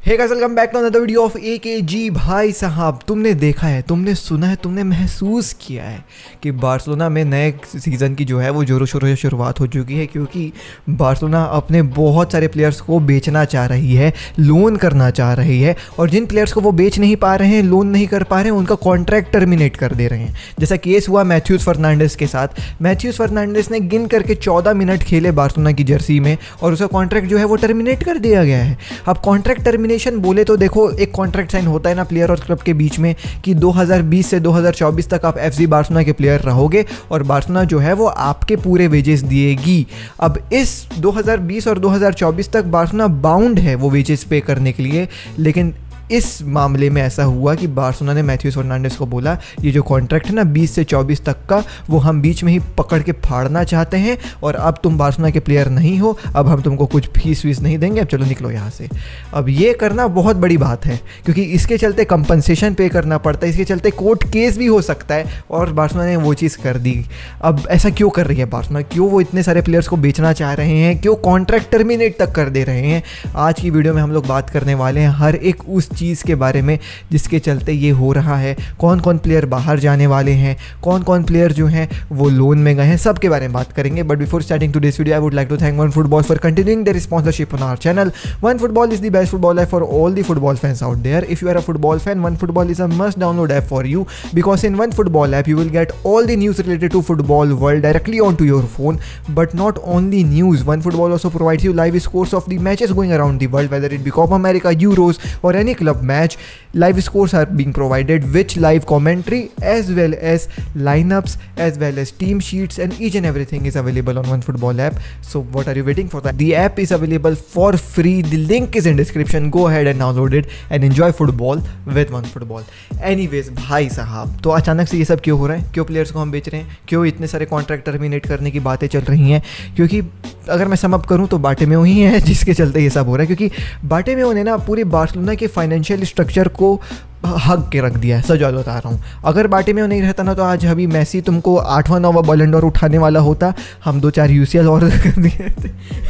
Hey guys, welcome back to another video of AKG. भाई साहब, तुमने देखा है, तुमने सुना है, तुमने महसूस किया है कि बार्सिलोना में नए सीज़न की जो है वो जोरों शोरों से शुरुआत हो चुकी है, क्योंकि बार्सिलोना अपने बहुत सारे प्लेयर्स को बेचना चाह रही है, लोन करना चाह रही है, और जिन प्लेयर्स को वो बेच नहीं पा रहे हैं, लोन नहीं कर पा रहे हैं, उनका कॉन्ट्रैक्ट टर्मिनेट कर दे रहे हैं। जैसा केस हुआ मैथ्यूस फर्नांडिस के साथ। मैथ्यूस फर्नांडिस ने गिन करके 14 मिनट खेले बार्सिलोना की जर्सी में और उसका कॉन्ट्रैक्ट जो है वो टर्मिनेट कर दिया गया है। अब कॉन्ट्रैक्ट टर्मिनेशन बोले तो देखो, एक कॉन्ट्रैक्ट साइन होता है ना प्लेयर और क्लब के बीच में कि 2020 से 2024 तक आप एफसी बार्सिलोना के प्लेयर रहोगे और बार्सिलोना जो है वो आपके पूरे वेजेस दिएगी। अब इस 2020 और 2024 तक बार्सिलोना बाउंड है वो वेजेस पे करने के लिए, लेकिन इस मामले में ऐसा हुआ कि बार्सिलोना ने मैथ्यूस फर्नांडिस को बोला, ये जो कॉन्ट्रैक्ट है ना 20 से 24 तक का, वो हम बीच में ही पकड़ के फाड़ना चाहते हैं और अब तुम बार्सिलोना के प्लेयर नहीं हो, अब हम तुमको कुछ फीस वीस नहीं देंगे, अब चलो निकलो यहाँ से। अब ये करना बहुत बड़ी बात है, क्योंकि इसके चलते कंपनसेशन पे करना पड़ता है, इसके चलते कोर्ट केस भी हो सकता है, और बार्सिलोना ने वो चीज़ कर दी। अब ऐसा क्यों कर रही है बार्सिलोना? क्यों वो इतने सारे प्लेयर्स को बेचना चाह रहे हैं? क्यों कॉन्ट्रैक्ट टर्मिनेट तक कर दे रहे हैं? आज की वीडियो में हम लोग बात करने वाले हैं हर एक उस चीज़ के बारे में जिसके चलते ये हो रहा है। कौन कौन प्लेयर बाहर जाने वाले हैं, कौन कौन प्लेयर जो हैं वो लोन में गए हैं, सब के बारे में बात करेंगे। But before starting today's video, I would like to thank One Football for continuing their sponsorship on our channel. One Football is the best football app for all the football fans out there. If you are a football fan, One Football is a must download app for you, because in one football app you will get all the news related to football world directly onto your phone. But not only news, one football also provides you live scores of the matches going around the world, whether it be Copa America, Euros or any club match. Live scores are being provided with live commentary as well as lineups as well as team sheets, and each and everything is available on one football app. So what are you waiting for? The app is available for free. The link is in description. Go ahead and download it and enjoy football with one football. Anyways भाई साहब, तो अचानक से ये सब क्यों हो रहा है? क्यों प्लेयर्स को हम बेच रहे हैं? क्यों इतने सारे कॉन्ट्रैक्ट टर्मिनेट करने की बातें चल रही हैं? क्योंकि अगर मैं सम अप करूं तो बार्टिमेओ ही है जिसके चलते ये सब हो रहा है, क्योंकि बार्टिमेओ ने ना पूरी बार्सिलोना के फाइनेंशियल स्ट्रक्चर को हक के रख दिया है। सजा बता रहा हूँ, अगर बार्टिमेओ नहीं रहता ना तो आज अभी मेसी तुमको 8वां 9वां बॉलन डोर उठाने वाला होता, हम 2-4 यूसीएल और कर दिए थे।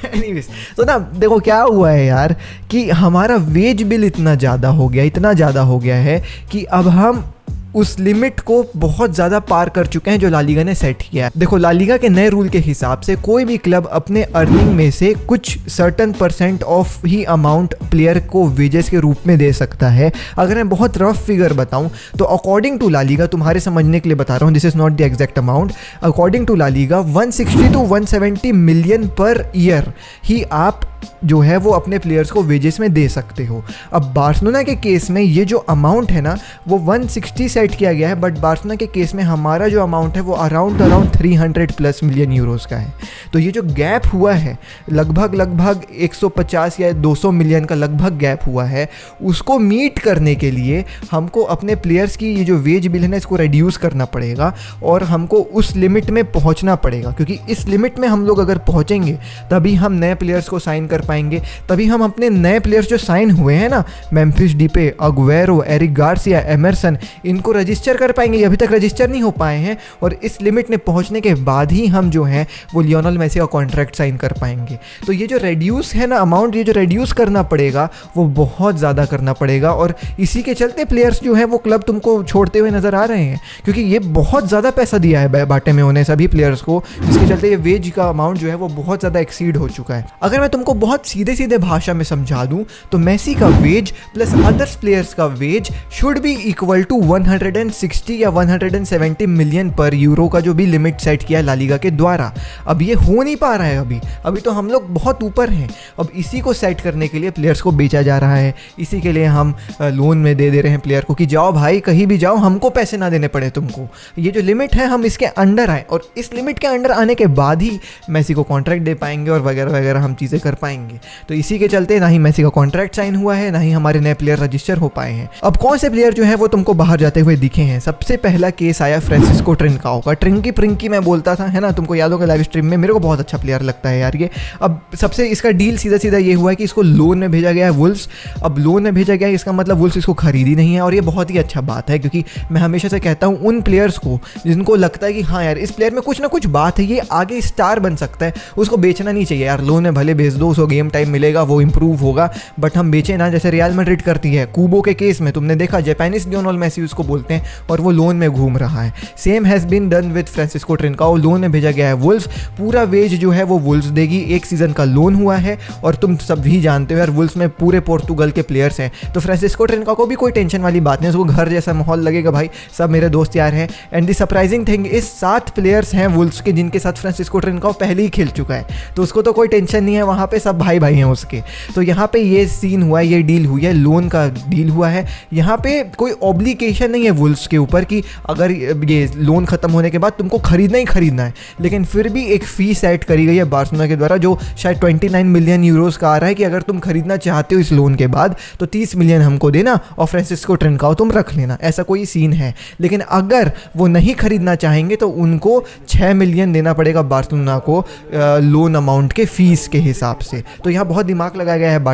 एनीवेज, तो ना देखो क्या हुआ है यार, कि हमारा वेज बिल इतना ज़्यादा हो गया है कि अब हम उस लिमिट को बहुत ज़्यादा पार कर चुके हैं जो ला लीगा ने सेट किया है। देखो, ला लीगा के नए रूल के हिसाब से कोई भी क्लब अपने अर्निंग में से कुछ certain % of he amount player को वेजेस के रूप में दे सकता है। अगर मैं बहुत रफ फिगर बताऊं तो अकॉर्डिंग टू ला लीगा, तुम्हारे समझने के लिए बता रहा हूं, this is not the exact amount, according to La Liga 160 to 170 million per year ही आप जो है वो अपने प्लेयर्स को वेजेस में दे सकते हो। अब बार्सिलोना के केस में ये जो अमाउंट है ना वो 160 सेट किया गया है, बट बार्सिलोना के केस में हमारा जो अमाउंट है वो अराउंड 300+ मिलियन यूरोस का है। तो ये जो गैप हुआ है लगभग 150 या 200 मिलियन का लगभग गैप हुआ है, उसको मीट करने के लिए हमको अपने प्लेयर्स की ये जो वेज बिल है ना इसको रिड्यूस करना पड़ेगा और हमको उस लिमिट में पहुंचना पड़ेगा, क्योंकि इस लिमिट में हम लोग अगर पहुंचेंगे तभी हम नए प्लेयर्स को साइन कर पाएंगे, तभी हम अपने नए प्लेयर्स जो साइन हुए हैं ना, Memphis Depay, Aguero, Eric Garcia, Emerson, इनको रजिस्टर कर पाएंगे। अभी तक रजिस्टर नहीं हो पाए हैं, और इस लिमिट में पहुंचने के बाद ही हम जो है वो लियोनेल मेसी का कॉन्ट्रैक्ट साइन कर पाएंगे। तो ये जो रेड्यूस है ना अमाउंट, ये जो रेड्यूस करना पड़ेगा वो बहुत ज़्यादा करना पड़ेगा, और इसी के चलते प्लेयर्स जो है वो क्लब तुमको छोड़ते हुए नजर आ रहे हैं, क्योंकि ये बहुत ज़्यादा पैसा दिया है बार्टिमेओ ने सभी प्लेयर्स को, जिसके चलते ये वेज का अमाउंट जो है वो बहुत ज़्यादा एक्सीड हो चुका है। अगर मैं तुमको बहुत सीधे भाषा में समझा दूं तो मेसी का वेज प्लस अदर्स प्लेयर्स का wage should be equal to 160 या 170 मिलियन पर यूरो का जो भी लिमिट सेट किया ला लीगा के द्वारा। अब ये हो नहीं पा रहा है, अभी तो हम लोग बहुत ऊपर हैं। अब इसी को सेट करने के लिए प्लेयर्स को बेचा जा रहा है, इसी के लिए हम लोन में दे रहे हैं प्लेयर को कि जाओ भाई कहीं भी जाओ, हमको पैसे ना देने पड़े तुमको। ये जो लिमिट है हम इसके अंडर आए, और इस लिमिट के अंडर आने के बाद ही मेसी को कॉन्ट्रैक्ट दे पाएंगे और वगैरह वगैरह हम चीज़ें कर पाएंगे। तो इसी के चलते ना ही मेसी का कॉन्ट्रैक्ट साइन हुआ है, ना ही हमारे नए प्लेयर रजिस्टर हो पाए हैं। अब कौन से प्लेयर जो है वो तुमको बाहर जाते हुए दिखे हैं। सबसे पहला केस आया फ्रांसिस्को ट्रिंकाओ का। ट्रिंकी प्रिंकी मैं बोलता था, है ना, तुमको याद होगा लाइव स्ट्रीम में। मेरे को बहुत अच्छा प्लेयर लगता है यार ये। अब सबसे इसका डील सीधा सीधा ये हुआ है कि इसको लोन में भेजा गया है वुल्व्स। अब लोन में भेजा गया है, इसका मतलब वुल्व्स इसको खरीदी नहीं है, और ये बहुत ही अच्छा बात है, क्योंकि मैं हमेशा से कहता हूँ उन प्लेयर्स को जिनको लगता है कि हाँ यार इस प्लेयर में कुछ ना कुछ बात है, ये आगे स्टार बन सकता है, उसको बेचना नहीं चाहिए यार। लोन में भले भेज दो, उसको गेम टाइम मिलेगा, वो इंप्रूव होगा, बट हम बेचे ना, जैसे रियल मैड्रिड करती है। कूबो के केस में तुमने देखा, जापानीज लियोनेल मेसी उसको बोलते हैं, और वो लोन में घूम रहा है। Same has been done with Francisco Trincao. Loan में भेजा गया है वुल्व्स, पूरा वेज जो है वो वुल्व्स देगी। एक सीज़न का लोन हुआ है, और तुम सब भी जानते हो यार वुल्व्स में पूरे पोर्तुगल के प्लेयर्स हैं, तो फ्रांसिस्को ट्रिंकाओ को भी कोई टेंशन वाली बात नहीं, उसको घर जैसा माहौल लगेगा, भाई सब मेरे दोस्त यार हैं। एंड द सरप्राइजिंग थिंग, इस 7 प्लेयर्स हैं वुल्व्स के जिनके साथ फ्रांसिस्को ट्रिंकाओ पहले ही खेल चुका है, तो उसको तो कोई टेंशन नहीं है, वहाँ पे सब भाई भाई हैं उसके। तो यहाँ पे ये सीन हुआ है, ये डील हुई है, लोन का डील हुआ है। यहाँ पे कोई ऑब्लिगेशन नहीं है वुल्व्स के ऊपर कि अगर ये लोन खत्म होने के बाद तुमको खरीदना ही खरीदना है, लेकिन फिर भी एक फ़ी सेट करी गई है बार्सिलोना के द्वारा, जो शायद 29 मिलियन यूरोज़ का आ रहा है कि अगर तुम खरीदना चाहते हो इस लोन के बाद तो 30 मिलियन हमको देना और फ्रांसिस्को ट्रिंकाओ तुम रख लेना, ऐसा कोई सीन है। लेकिन अगर वो नहीं खरीदना चाहेंगे तो उनको 6 मिलियन देना पड़ेगा बार्सिलोना को लोन अमाउंट के फीस के हिसाब से। तो यहाँ बहुत दिमाग लगाया गया है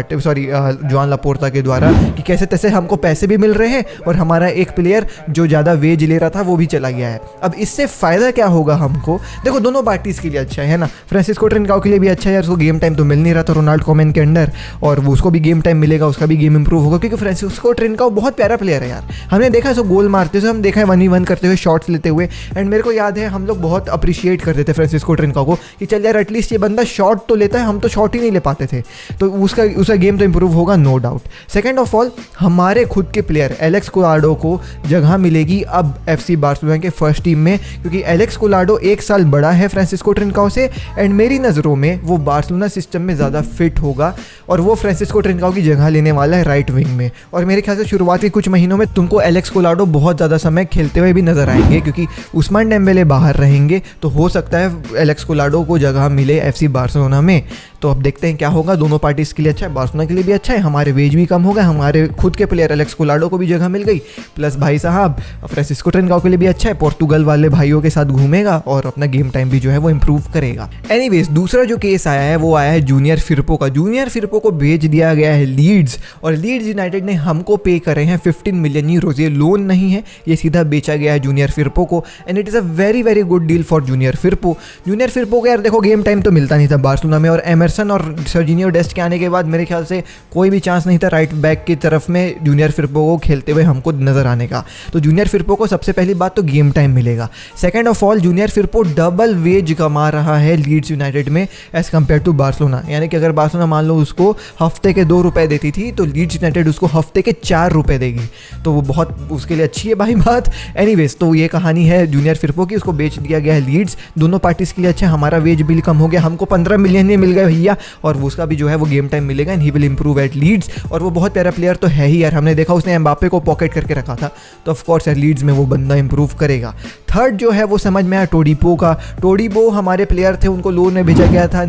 जोआन लापोर्ता के द्वारा कि कैसे तैसे हमको पैसे भी मिल रहे हैं और हमारा एक प्लेयर जो ज़्यादा वेज ले रहा था वो भी चला गया है। अब इससे फ़ायदा क्या होगा हमको, देखो दोनों पार्टीज़ के लिए अच्छा है ना। फ्रांसिस्को ट्रिंकाओ के लिए भी अच्छा है यार, उसको गेम टाइम तो मिल नहीं रहा था रोनाल्ड कोमेन के अंडर, और वो उसको भी गेम टाइम मिलेगा, उसका भी गेम इंप्रूव होगा, क्योंकि फ्रांसिस्को ट्रिंकाओ बहुत प्यारा प्लेयर है यार। हमने देखा है उसको गोल मारते हुए, हम देखा है 1v1 करते हुए, शॉट्स लेते हुए, एंड मेरे को याद है हम लोग बहुत अप्रिशिएट करते थे फ्रांसिस्को ट्रिंकाओ को कि चल यार एटलीस्ट ये बंदा शॉट तो लेता है, हम तो शॉट ही नहीं ले पाते थे, तो उसका गेम तो इंप्रूव होगा no doubt. Second of all, हमारे खुद के प्लेयर एलेक्स कोलाडो को जगह मिलेगी अब FC बार्सिलोना के फर्स्ट टीम में, क्योंकि एलेक्स कोलाडो 1 साल बड़ा है फ्रांसिस्को ट्रिंकाओ से, एंड मेरी नज़रों में वो बार्सिलोना सिस्टम में ज़्यादा फिट होगा, और वो फ्रांसिस्को ट्रिंकाओ की जगह लेने वाला है राइट विंग में। और मेरे ख्याल से शुरुआती कुछ महीनों में तुमको एलेक्स कोलाडो बहुत ज़्यादा समय खेलते हुए भी नजर आएंगे, क्योंकि उस्मान डेम्बेले बाहर रहेंगे, तो हो सकता है एलेक्स कोलाडो को जगह मिले FC बार्सिलोना में। तो अब देखते हैं क्या होगा, दोनों पार्टीज़ के लिए अच्छा है, बार्सिलोना के लिए भी अच्छा है, हमारे वेज भी कम हो गए, हमारे खुद के प्लेयर एलेक्स कोलाडो को भी जगह मिल गई, प्लस भाई साहब फ्रांसिस्को ट्रिंकाओ के लिए भी अच्छा है, पोर्तुगल वाले भाइयों के साथ घूमेगा और अपना गेम टाइम भी जो है वो इंप्रूव करेगा। एनीवेज, दूसरा जो केस आया है वो आया है जूनियर फिरपो का। जूनियर फिरपो को भेज दिया गया है लीड्स, और लीड्स यूनाइटेड ने हमको पे करे हैं 15 मिलियन यूरोज। ये लोन नहीं है, ये सीधा बेचा गया है जूनियर फिरपो को, and it is a very very good deal for Junior Firpo. Junior Firpo को यार देखो गेम टाइम तो मिलता नहीं था बार्सिलोना में, और एमरसन और सर्जिनियो डेस्ट के आने के बाद मेरे ख्याल से कोई भी चांस नहीं था राइट बैक की तरफ में जूनियर फिरपो को खेलते हुए हमको नजर आने का। तो जूनियर फिरपो को सबसे पहली बात तो गेम टाइम मिलेगा। Second of all, Junior Firpo double wage कमा रहा है लीड्स यूनाइटेड में एज कम्पेयर टू बार्सिलोना, यानी कि अगर बार्सिलोना मान लो उसको हफ्ते के 2 रुपये देती थी, तो लीड्स यूनाइटेड उसको हफ्ते के 4 रुपये देगी, तो वो बहुत उसके लिए अच्छी है भाई बात। एनीवेज, तो ये कहानी है जूनियर फिरपो की, उसको बेच दिया गया है लीड्स, दोनों पार्टीज़ के लिए अच्छा है। हमारा वेज बिल कम हो गया, हमको 15 मिलियन ही मिल गए भैया, और उसका भी जो है वो गेम टाइम मिलेगा, and he will improve at Leeds. और वो बहुत प्यारा प्लेयर तो है ही यार, हमने देखा उसने एम्बापे को पॉकेट करके रखा था, तो ऑफ कोर्स यार लीड्स में वो बंदा इंप्रूव करेगा। थर्ड जो है वो समझ में आया टोडीपो का। टोडीपो हमारे प्लेयर थे, उनको लोन में भेजा गया था,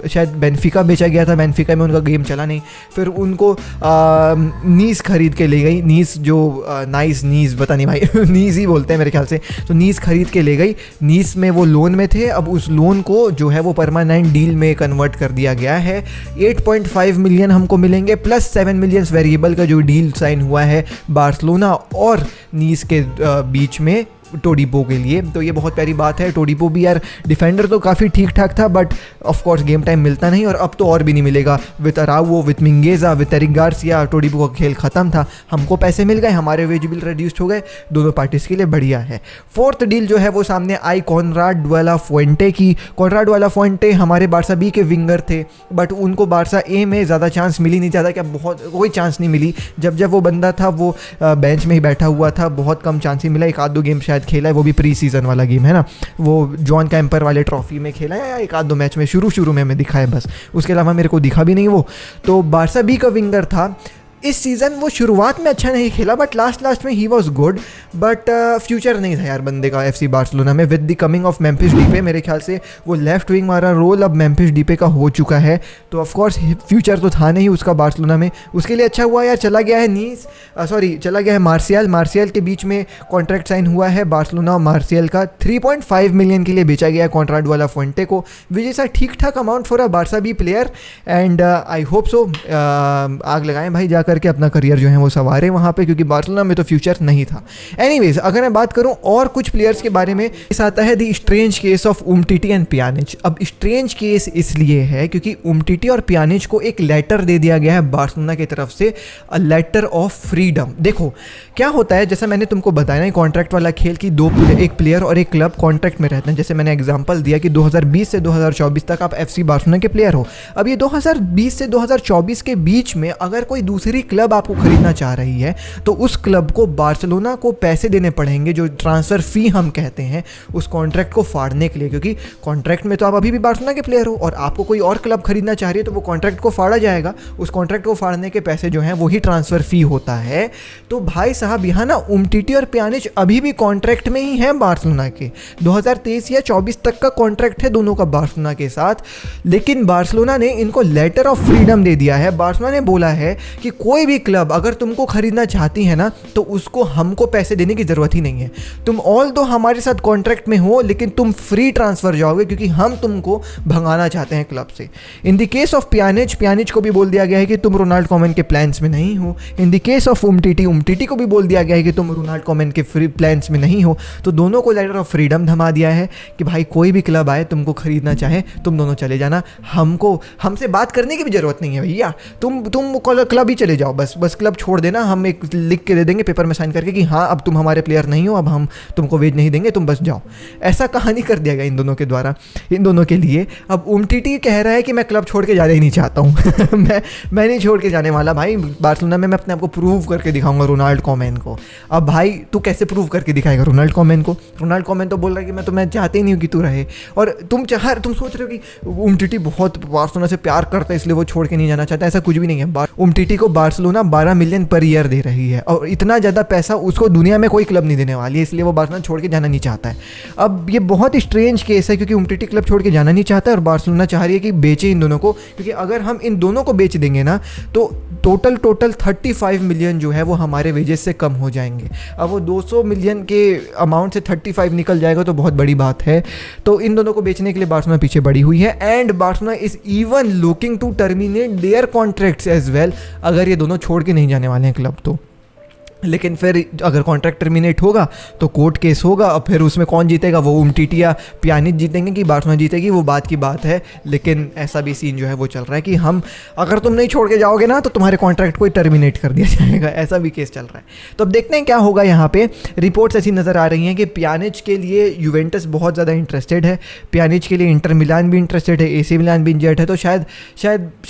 शायद बेनफिका बेचा गया था, बेनफिका में उनका गेम चला नहीं, फिर उनको नीस खरीद के ले गई, नीस जो नीस पता नहीं भाई नीस ही बोलते हैं मेरे ख्याल से, तो नीस खरीद के ले गई। नीस में वो लोन में थे, अब उस लोन को जो है वो परमानेंट डील में कन्वर्ट कर दिया गया है। 8.5 मिलियन हमको मिलेंगे, प्लस 7 मिलियन वेरिएबल का जो डील साइन हुआ है बार्सिलोना और नीस के बीच में टोडीपो के लिए। तो ये बहुत प्यारी बात है। टोडीपो भी यार डिफेंडर तो काफ़ी ठीक ठाक था, but of course game time मिलता नहीं, और अब तो और भी नहीं मिलेगा। With Araujo, with Mingueza, with Eric Garcia, Todibo का खेल खत्म था, हमको पैसे मिल गए, हमारे वेज बिल रिड्यूस्ड हो गए, दोनों पार्टीज़ के लिए बढ़िया है। फोर्थ डील जो है वो सामने आई कॉनराड वाला फुएंटे की। कॉनराड वाला फुएंटे हमारे बारसा बी के विंगर थे, बट उनको बारसा ए में ज़्यादा चांस मिली नहीं, ज़्यादा क्या बहुत कोई चांस नहीं मिली। जब वो बंदा था वो बेंच में ही बैठा हुआ था, बहुत कम चांस ही मिला, 1-2 गेम शायद खेला है, वो भी प्री सीजन वाला गेम है ना, वो जॉन कैंपर वाले ट्रॉफी में खेला है, या 1-2 मैच में शुरू में दिखा है बस, उसके अलावा मेरे को दिखा भी नहीं वो। तो बारसा बी का विंगर था, इस सीज़न वो शुरुआत में अच्छा नहीं खेला, बट लास्ट में he was good, but future नहीं था यार बंदे का FC बार्सिलोना में। With the coming of Memphis Depay मेरे ख्याल से वो लेफ्ट विंग वाला रोल अब मेम्फिस डीपे का हो चुका है, तो ऑफकोर्स फ्यूचर तो था नहीं उसका बार्सिलोना में। उसके लिए अच्छा हुआ यार, चला गया है मार्सियल के बीच में कॉन्ट्रैक्ट साइन हुआ है बार्सिलोना और मार्सियल का। 3.5 मिलियन के लिए बेचा गया है कॉन्ट्रैक्ट वाला फुएंटे को, विच इज़ अ ठीक ठाक amount for a Barca B player, and I hope so आग लगाएं भाई जा करके अपना करियर जो है वो संवारे वहाँ पे, क्योंकि बार्सिलोना में तो फ्यूचर नहीं था। एनीवेज, अगर मैं बात करूँ और कुछ प्लेयर्स के बारे में, इस आता है the strange case of Umtiti and Pjanic. अब स्ट्रेंज केस इसलिए है क्योंकि उमटीटी और पियानिच को एक लेटर दे दिया गया है बार्सिलोना की तरफ से, अ लेटर ऑफ फ्रीडम। देखो क्या होता है, जैसे मैंने तुमको बताया ना कॉन्ट्रैक्ट वाला खेल की एक प्लेयर और एक क्लब कॉन्ट्रैक्ट में रहते हैं। जैसे मैंने एग्जांपल दिया कि 2020 से 2024 तक आप FC बार्सिलोना के प्लेयर हो। अब ये 2020 से 2024 के बीच में अगर कोई दूसरी क्लब आपको खरीदना चाह रही है तो उस क्लब को बार्सिलोना को पैसे देने पड़ेंगे, जो ट्रांसफ़र फ़ी हम कहते हैं, उस कॉन्ट्रैक्ट को फाड़ने के लिए। क्योंकि कॉन्ट्रैक्ट में तो आप अभी भी बार्सिलोना के प्लेयर हो और आपको कोई और क्लब खरीदना चाह रही है तो वो कॉन्ट्रैक्ट को फाड़ा जाएगा। उस कॉन्ट्रैक्ट को फाड़ने के पैसे जो हैं वही ट्रांसफ़र फ़ी होता है। तो भाई साहब यहाँ ना उमटीटी और पियानिच अभी भी कॉन्ट्रैक्ट में ही हैं बार्सिलोना के। 2023 या 24 तक का कॉन्ट्रैक्ट है दोनों का बार्सिलोना के साथ, लेकिन बार्सिलोना ने इनको लेटर ऑफ फ्रीडम दे दिया है। बार्सिलोना ने बोला है कि कोई भी क्लब अगर तुमको खरीदना चाहती है ना तो उसको हमको पैसे देने की ज़रूरत ही नहीं है। तुम ऑल दो हमारे साथ कॉन्ट्रैक्ट में हो लेकिन तुम फ्री ट्रांसफ़र जाओगे, क्योंकि हम तुमको भगाना चाहते हैं क्लब से। इन द केस ऑफ पियानिच को भी बोल दिया गया है कि तुम रोनाल्ड कोमन के प्लान्स में नहीं हो। In the case of Umtiti को भी बोल दिया गया है कि तुम रोनाल्ड कोमन के फ्री प्लान्स में नहीं हो। तो दोनों को लेटर ऑफ फ्रीडम थमा दिया है कि भाई कोई भी क्लब आए तुमको खरीदना चाहे तुम दोनों चले जाना, हमसे बात करने की भी ज़रूरत नहीं है भैया, तुम क्लब ही चले जाओ, बस क्लब छोड़ देना, हम एक लिख के दे देंगे पेपर में साइन करके कि हाँ अब तुम हमारे प्लेयर नहीं हो, अब हम तुमको वेज नहीं देंगे, तुम बस जाओ। ऐसा कहानी कर दिया गया इन दोनों के द्वारा, इन दोनों के लिए। अब उमटीटी कह रहा है कि मैं क्लब छोड़ के जाना ही नहीं चाहता हूँ मैं नहीं छोड़ के जाने वाला भाई, बार्सिलोना में मैं अपने आप को प्रूव करके दिखाऊंगा रोनाल्ड कोमन को। अब भाई तू कैसे प्रूव करके दिखाएगा रोनाल्ड कोमन को? रोनाल्ड कोमन तो बोल रहा है कि मैं चाहते ही नहीं हूँ कि तू रहे, और तुम सोच रहे हो कि उमटीटी बहुत बार्सिलोना से प्यार करता है इसलिए वो छोड़ के नहीं जाना चाहता। ऐसा कुछ भी नहीं है। उमटीटी को बार्सिलोना 12 मिलियन पर ईयर दे रही है और इतना ज़्यादा पैसा उसको दुनिया में कोई क्लब नहीं देने वाली है, इसलिए वो बार्सिलोना छोड़ के जाना नहीं चाहता है। अब ये बहुत स्ट्रेंज केस है क्योंकि उमटीटी क्लब छोड़ के जाना नहीं चाहता है और बार्सिलोना चाह रही है कि बेचे इन दोनों को, क्योंकि अगर हम इन दोनों को बेच देंगे ना तो टोटल 35 मिलियन जो है वो हमारे वेजेस से कम हो जाएंगे। अब वो 200 मिलियन के अमाउंट से 35 निकल जाएगा तो बहुत बड़ी बात है। तो इन दोनों को बेचने के लिए बार्सिलोना पीछे बढ़ी हुई है, and Barcelona is even looking to terminate their contracts as well, अगर ये दोनों छोड़ के नहीं जाने वाले हैं क्लब तो। लेकिन फिर अगर कॉन्ट्रैक्ट टर्मिनेट होगा तो कोर्ट केस होगा और फिर उसमें कौन जीतेगा, वो उमटीटी या पियानिच जीतेंगे कि बार्सिलोना जीतेगी, वो बात की बात है। लेकिन ऐसा भी सीन जो है वो चल रहा है कि हम अगर तुम नहीं छोड़ के जाओगे ना तो तुम्हारे कॉन्ट्रैक्ट को ही टर्मिनेट कर दिया जाएगा, ऐसा भी केस चल रहा है। तो अब देखते हैं क्या होगा। यहाँ पे रिपोर्ट्स ऐसी नज़र आ रही हैं कि पियानिच के लिए यूवेंटस बहुत ज़्यादा इंटरेस्टेड है, पियानिच के लिए इंटर मिलान भी इंटरेस्टेड है, AC मिलान भी इंजर्ड है, तो शायद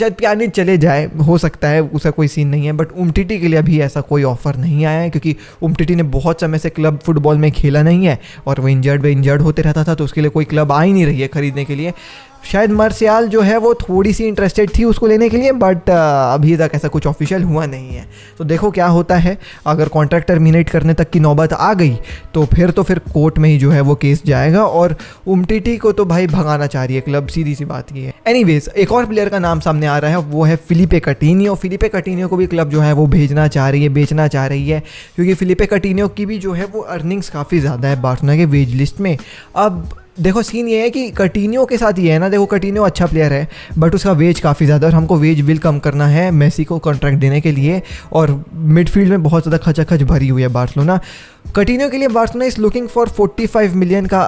पियानिच चले जाए, हो सकता है, उसका कोई सीन नहीं है। बट उमटीटी के लिए अभी ऐसा कोई ऑफर नहीं आया है क्योंकि उमटीटी ने बहुत समय से क्लब फुटबॉल में खेला नहीं है और वो इंजर्ड होते रहता था, तो उसके लिए कोई क्लब आ ही नहीं रही है खरीदने के लिए। शायद मार्सियल जो है वो थोड़ी सी इंटरेस्टेड थी उसको लेने के लिए, बट अभी तक ऐसा कुछ ऑफिशियल हुआ नहीं है। तो देखो क्या होता है। अगर कॉन्ट्रैक्ट टर्मिनेट करने तक की नौबत आ गई तो फिर कोर्ट में ही जो है वो केस जाएगा, और उमटीटी को तो भाई भगाना चाह रही है क्लब, सीधी सी बात ये है। एनीवेज, एक और प्लेयर का नाम सामने आ रहा है, वो है फिलिपे कटिन्यो। फिलिपे कटिन्यो को भी क्लब जो है वो भेजना चाह रही है, बेचना चाह रही है, क्योंकि फिलिपे कटिन्यो की भी जो है वो अर्निंग्स काफ़ी ज़्यादा है बार्सिलोना के वेज लिस्ट में। अब देखो सीन ये है कि कटिन्यो के साथ ये है ना, देखो कटिन्यो अच्छा प्लेयर है बट उसका वेज काफ़ी ज़्यादा, और हमको वेज बिल कम करना है मेसी को कॉन्ट्रैक्ट देने के लिए, और मिडफील्ड में बहुत ज़्यादा खचाखच भरी हुई है बार्सिलोना। कटिन्यो के लिए Barcelona is looking for 45 million का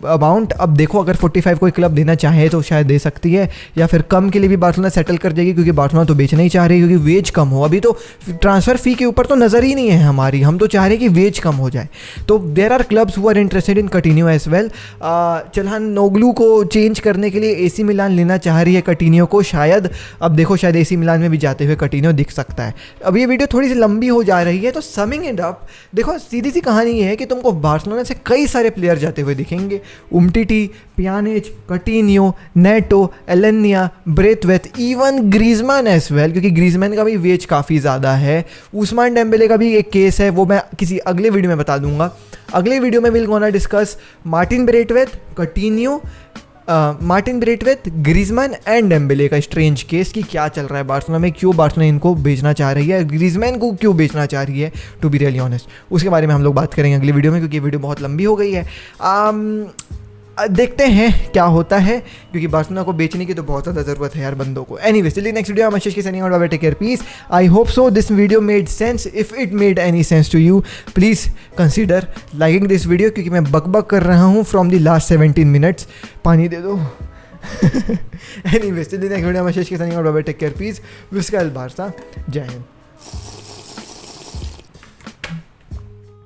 अमाउंट। अब देखो अगर 45 कोई क्लब देना चाहे तो शायद दे सकती है, या फिर कम के लिए भी बार्सिलोना सेटल कर जाएगी, क्योंकि बार्सिलोना तो बेचना ही चाह रही है क्योंकि वेज कम हो। अभी तो ट्रांसफ़र फ़ी के ऊपर तो नज़र ही नहीं है हमारी, हम तो चाह रहे हैं कि वेज कम हो जाए। तो there are clubs who are interested in Coutinho as well. Calhanoglu को चेंज करने के लिए AC मिलान लेना चाह रही है कटिन्यो को शायद। अब देखो शायद AC मिलान में भी जाते हुए कटिन्यो दिख सकता है। अब ये वीडियो थोड़ी सी लंबी हो जा रही है, तो समिंग इट अप, देखो सीधी सी कहानी ये है कि तुमको बार्सिलोना से कई सारे प्लेयर जाते हुए दिखेंगे। Umtiti, Pjanic, Coutinho, Neto, Alena, Braithwaite, even Griezmann as well, क्योंकि ग्रीजमैन का भी वेज काफ़ी ज़्यादा है। उस्मान डेम्बेले का भी एक केस है, वो मैं किसी अगले वीडियो में बता दूंगा। अगले वीडियो में will gonna discuss Martin Braithwaite, Coutinho, Martin Braithwaite, Griezmann and Dembele का स्ट्रेंज केस कि क्या चल रहा है बार्सिलोना में, क्यों बार्सिलोना इनको बेचना चाह रही है, ग्रीजमैन को क्यों बेचना चाह रही है, टू बी रियली ऑनेस्ट। उसके बारे में हम लोग बात करेंगे अगली वीडियो में, क्योंकि वीडियो बहुत लंबी हो गई है। देखते हैं क्या होता है, क्योंकि बार्सिलोना को बेचने की तो बहुत ज़्यादा ज़रूरत है यार बंदों को। Anyways, till next video, I am Ashish की signing out, bye, take care, peace. I hope so this video made sense. If it made any sense to you, please consider liking this video, क्योंकि मैं बक कर रहा हूँ from the last 17 minutes. पानी दे दो। Anyways, till next video, I am Ashish की signing out, bye, take care, peace. विस्का एल बारसा, जय हिंद।